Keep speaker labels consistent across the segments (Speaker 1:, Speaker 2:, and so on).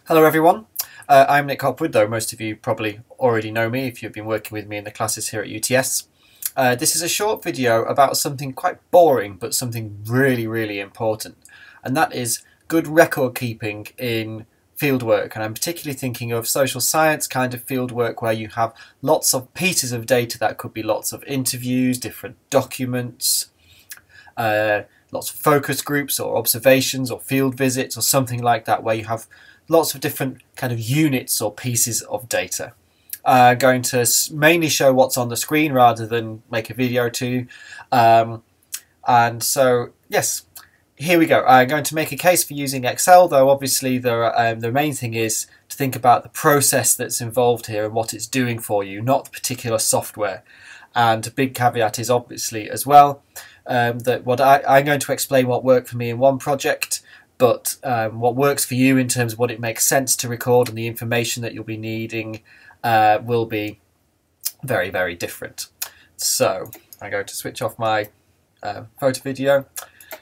Speaker 1: Hello everyone, I'm Nick Hopwood, though most of you probably already know me if you've been working with me in the classes here at UTS. This is a short video about something quite boring but something really important, and that is good record keeping in fieldwork. And I'm particularly thinking of social science kind of fieldwork where you have lots of pieces of data. That could be lots of interviews, different documents, lots of focus groups or observations or field visits or something like that, where you have lots of different kind of units or pieces of data. I'm going to mainly show what's on the screen rather than make a video to you. And so, yes, here we go. I'm going to make a case for using Excel, though obviously the main thing is to think about the process that's involved here and what it's doing for you, not the particular software. And a big caveat is obviously as well that I'm going to explain what worked for me in one project, but what works for you in terms of what it makes sense to record and the information that you'll be needing will be very different. So I'm going to switch off my photo video.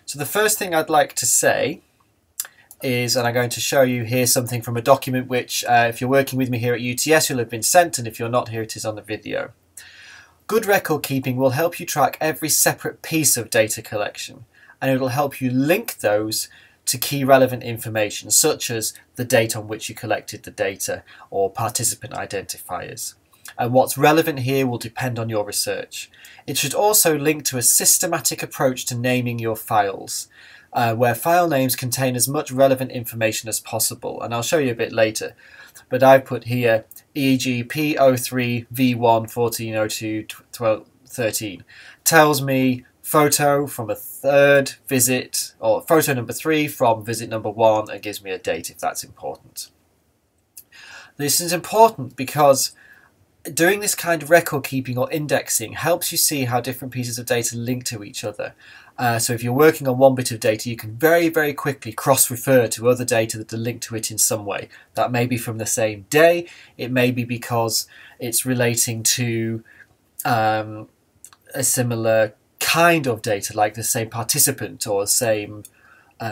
Speaker 1: So the first thing I'd like to say is, and I'm going to show you here something from a document which if you're working with me here at UTS you'll have been sent, and if you're not, here it is on the video. Good record keeping will help you track every separate piece of data collection, and it will help you link those to key relevant information, such as the date on which you collected the data or participant identifiers. And what's relevant here will depend on your research. It should also link to a systematic approach to naming your files, where file names contain as much relevant information as possible, and I'll show you a bit later. But I've put here e.g. P03 V1 1402 1213 tells me photo from a third visit, or photo number 3 from visit number 1, and gives me a date if that's important. This is important because doing this kind of record keeping or indexing helps you see how different pieces of data link to each other. So if you're working on one bit of data, you can very quickly cross-refer to other data that are linked to it in some way. That may be from the same day, it may be because it's relating to a similar kind of data, like the same participant or the same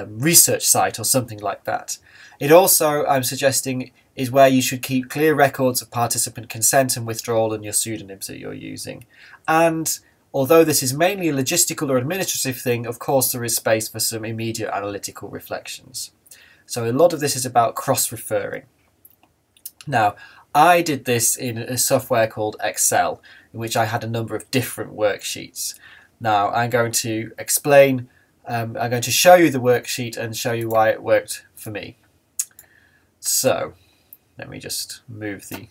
Speaker 1: research site or something like that. It also, I'm suggesting, is where you should keep clear records of participant consent and withdrawal and your pseudonyms that you're using. And although this is mainly a logistical or administrative thing, of course there is space for some immediate analytical reflections. So a lot of this is about cross-referring. Now, I did this in a software called Excel, in which I had a number of different worksheets. Now I'm going to explain, I'm going to show you the worksheet and show you why it worked for me. So let me just move the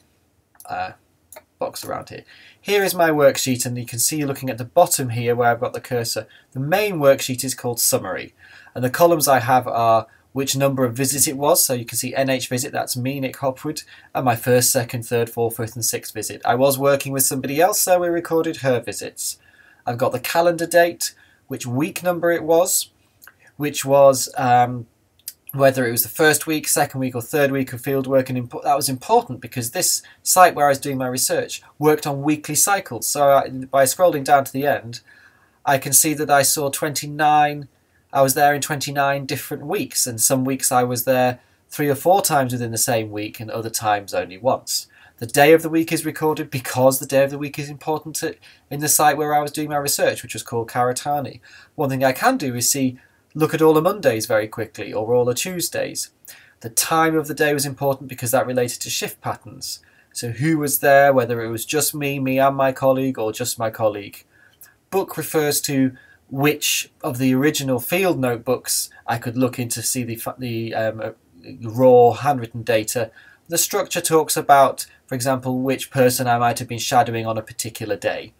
Speaker 1: box around here. Here is my worksheet, and you can see looking at the bottom here where I've got the cursor, the main worksheet is called Summary, and the columns I have are which number of visits it was. So you can see NH visit, that's me, Nick Hopwood, and my first, second, third, fourth, fifth and sixth visit. I was working with somebody else, so we recorded her visits. I've got the calendar date, which week number it was, which was whether it was the first week, second week or third week of fieldwork, and that was important because this site where I was doing my research worked on weekly cycles. So by scrolling down to the end, I can see that I saw 29, I was there in 29 different weeks, and some weeks I was there 3 or 4 times within the same week and other times only once. The day of the week is recorded because the day of the week is important in the site where I was doing my research, which was called Karatani. One thing I can do is look at all the Mondays very quickly, or all the Tuesdays. The time of the day was important because that related to shift patterns. So who was there, whether it was just me and my colleague, or just my colleague. Book refers to which of the original field notebooks I could look into to see the raw handwritten data. The structure talks about, for example, which person I might have been shadowing on a particular day.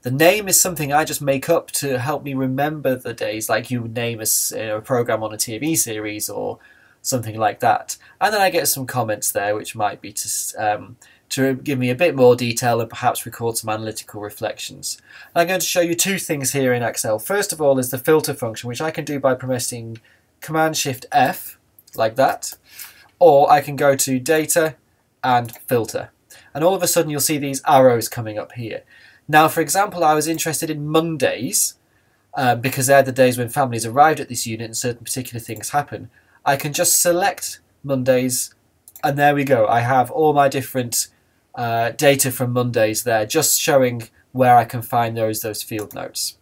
Speaker 1: The name is something I just make up to help me remember the days, like you would name a program on a TV series or something like that. And then I get some comments there, which might be to give me a bit more detail and perhaps record some analytical reflections. And I'm going to show you 2 things here in Excel. First of all is the filter function, which I can do by pressing Command-Shift-F, like that. Or I can go to Data and Filter. And all of a sudden you'll see these arrows coming up here. Now, for example, I was interested in Mondays because they're the days when families arrived at this unit and certain particular things happen. I can just select Mondays And there we go. I have all my different data from Mondays there, just showing where I can find those field notes.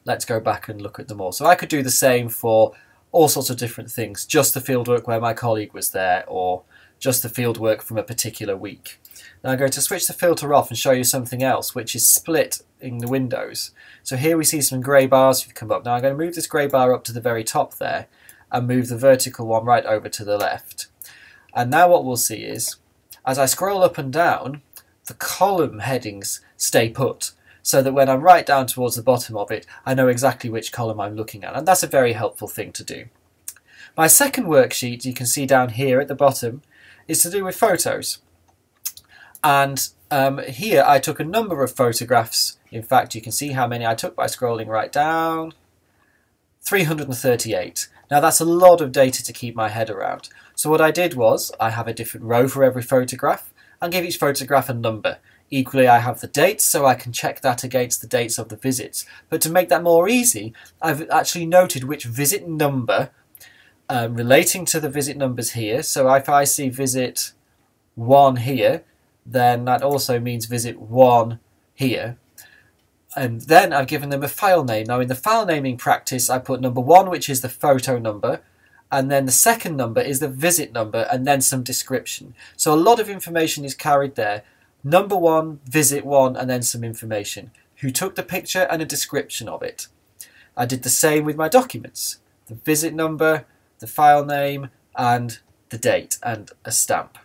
Speaker 1: Let's go back and look at them all. So I could do the same for all sorts of different things, just the fieldwork where my colleague was there, or just the fieldwork from a particular week. Now I'm going to switch the filter off and show you something else, which is split in the windows. So here we see some grey bars have come up. Now I'm going to move this grey bar up to the very top there and move the vertical one right over to the left. And now what we'll see is, as I scroll up and down, the column headings stay put, so that when I'm right down towards the bottom of it, I know exactly which column I'm looking at, and that's a very helpful thing to do. My second worksheet, you can see down here at the bottom, is to do with photos. And here I took a number of photographs. In fact, you can see how many I took by scrolling right down. 338. Now that's a lot of data to keep my head around. So what I did was, I have a different row for every photograph, and give each photograph a number. Equally, I have the dates, so I can check that against the dates of the visits. But to make that more easy, I've actually noted which visit number relating to the visit numbers here. So if I see visit 1 here, then that also means visit 1 here. And then I've given them a file name. Now in the file naming practice, I put number 1, which is the photo number, and then the second number is the visit number, and then some description. So a lot of information is carried there. Number 1, visit 1, and then some information. Who took the picture and a description of it. I did the same with my documents. The visit number, the file name, and the date, and a stamp.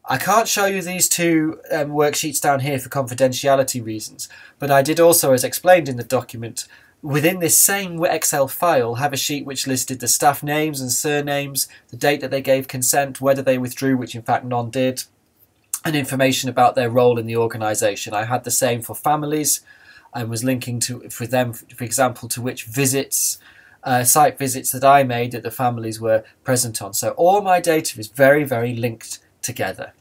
Speaker 1: I can't show you these two worksheets down here for confidentiality reasons, but I did also, as explained in the document, within this same Excel file have a sheet which listed the staff names and surnames, the date that they gave consent, whether they withdrew, which in fact none did, and information about their role in the organisation. I had the same for families and was linking for them, for example, to which visits, site visits that I made that the families were present on. So all my data is very, very linked together.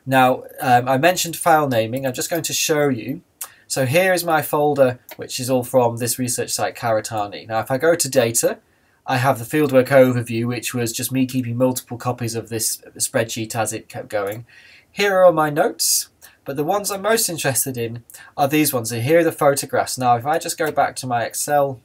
Speaker 1: Now, I mentioned file naming. I'm just going to show you. So here is my folder, which is all from this research site, Karatani. Now, if I go to data, I have the fieldwork overview, which was just me keeping multiple copies of this spreadsheet as it kept going. Here are all my notes, but the ones I'm most interested in are these ones. So here are the photographs. Now, if I just go back to my Excel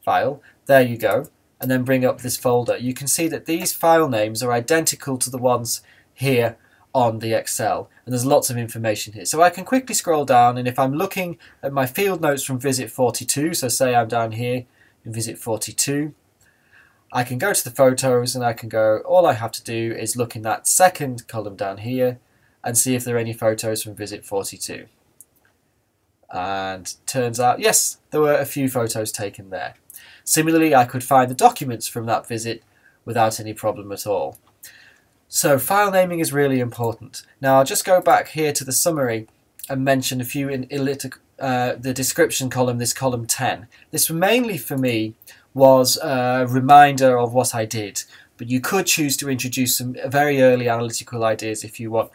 Speaker 1: file, there you go, and then bring up this folder, you can see that these file names are identical to the ones here on the Excel, and there's lots of information here. So I can quickly scroll down, and if I'm looking at my field notes from visit 42, so say I'm down here in visit 42, I can go to the photos and I can go, all I have to do is look in that second column down here and see if there are any photos from visit 42. And turns out, yes, there were a few photos taken there. Similarly, I could find the documents from that visit without any problem at all. So file naming is really important. Now I'll just go back here to the summary and mention a few in the description column, this column 10. This mainly for me was a reminder of what I did, but you could choose to introduce some very early analytical ideas if you want.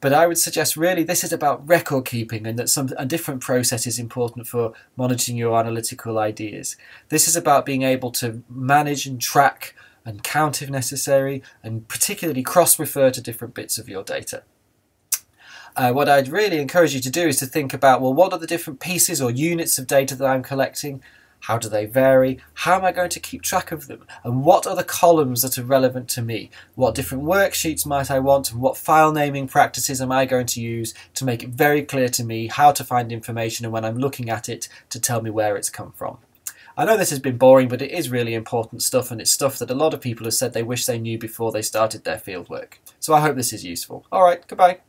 Speaker 1: But I would suggest really this is about record keeping, and that a different process is important for monitoring your analytical ideas. This is about being able to manage and track and count if necessary, and particularly cross-refer to different bits of your data. What I'd really encourage you to do is to think about, well, what are the different pieces or units of data that I'm collecting? How do they vary? How am I going to keep track of them? And what are the columns that are relevant to me? What different worksheets might I want? And what file naming practices am I going to use to make it very clear to me how to find information, and when I'm looking at it, to tell me where it's come from? I know this has been boring, but it is really important stuff, and it's stuff that a lot of people have said they wish they knew before they started their fieldwork. So I hope this is useful. All right, goodbye.